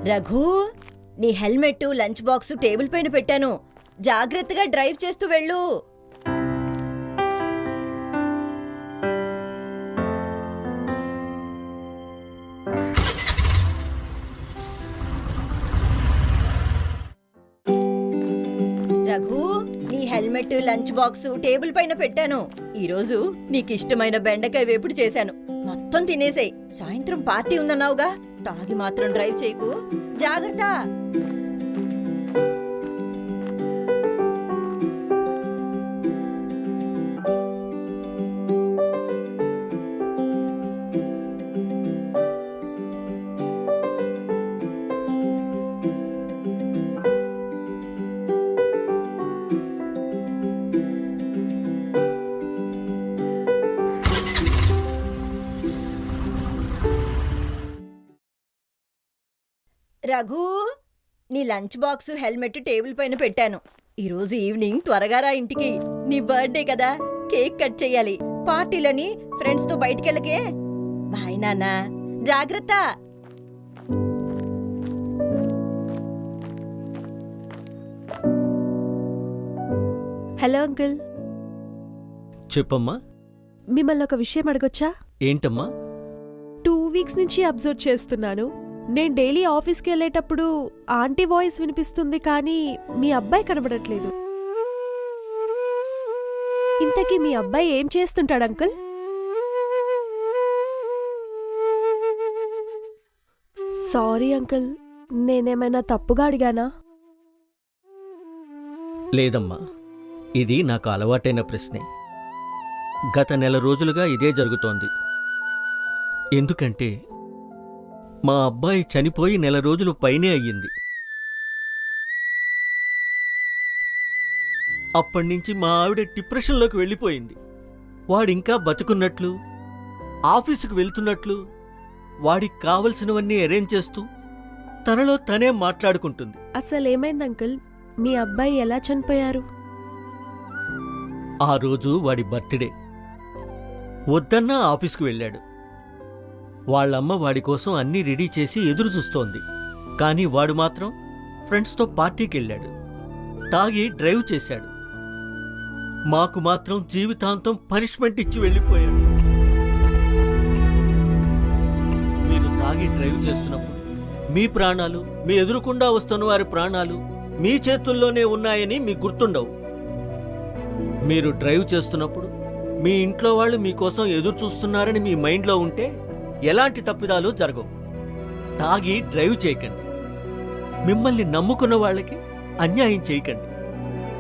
రఘు, నీ helmet, lunch box table పైన పెట్టాను. జాగ్రత్తగా డ్రైవ్ చేస్తూ వెళ్ళు. రఘు, నీ హెల్మెట్, లంచ్ బాక్స్ టేబుల్ పైన పెట్టాను. ఈరోజు నీకిష్టమైన బెండకాయ వేపుడు చేశాను. మొత్తం తినేసేయ్. సాయంత్రం పార్టీ ఉందన్నావుగా, తాగి మాత్రం డ్రైవ్ చేయకు. జాగ్రత్త. రఘు, నీ లంచ్ బాక్స్, హెల్మెట్ టేబుల్ పైన పెట్టాను. ఈరోజు ఈవినింగ్ త్వరగా రా ఇంటికి. నీ బర్త్డే కదా, కేక్ కట్ చెయ్యాలి. పార్టీలని ఫ్రెండ్స్ తో బయటికెళ్ళకే. బాయ్ నాన్నా, జాగ్రత్త. Hello uncle. చెప్పమ్మా. మిమ్మల్ని ఒక విషయం అడగొచ్చా? ఏంటమ్మా? 2 వీక్స్ నుంచి అబ్జర్వ్ చేస్తున్నాను. నేను డైలీ ఆఫీస్కి వెళ్ళేటప్పుడు ఆంటీ వాయిస్ వినిపిస్తుంది, కానీ మీ అబ్బాయి కనబడట్లేదు. ఇంతకీ మీ అబ్బాయి ఏం చేస్తుంటాడు అంకుల్? సారీ అంకుల్, నేనేమైనా తప్పుగా అడిగానా? లేదమ్మా, ఇది నాకు అలవాటైన ప్రశ్నే. గత నెల రోజులుగా ఇదే జరుగుతోంది. ఎందుకంటే మా అబ్బాయి చనిపోయి నెల రోజులు పైనే అయ్యింది. అప్పటినుంచి మా ఆవిడ డిప్రెషన్లోకి వెళ్ళిపోయింది. వాడింకా బతుకున్నట్లు, ఆఫీసుకు వెళ్తున్నట్లు, వాడికి కావలసినవన్నీ అరేంజ్ చేస్తూ తనలో తనే మాట్లాడుకుంటుంది. అసలేమైంది అంకుల్? మీ అబ్బాయి ఎలా చనిపోయారు? ఆ రోజు వాడి బర్త్డే. వద్దన్నా ఆఫీసుకు వెళ్ళాడు. వాళ్ళమ్మ వాడి కోసం అన్నీ రెడీ చేసి ఎదురు చూస్తోంది. కానీ వాడు మాత్రం ఫ్రెండ్స్తో పార్టీకి వెళ్ళాడు. తాగి డ్రైవ్ చేశాడు. మాకు మాత్రం జీవితాంతం పనిష్మెంట్ ఇచ్చి వెళ్ళిపోయాడు. మీరు తాగి డ్రైవ్ చేస్తున్నప్పుడు మీ ప్రాణాలు, మీ ఎదురుకుండా వస్తున్న వారి ప్రాణాలు మీ చేతుల్లోనే ఉన్నాయని మీకు గుర్తుండవు. మీరు డ్రైవ్ చేస్తున్నప్పుడు మీ ఇంట్లో వాళ్ళు మీకోసం ఎదురు చూస్తున్నారని మీ మైండ్లో ఉంటే ఎలాంటి తప్పిదాలు జరగవు. తాగి డ్రైవ్ చేయకండి. మిమ్మల్ని నమ్ముకున్న వాళ్ళకి అన్యాయం చేయకండి.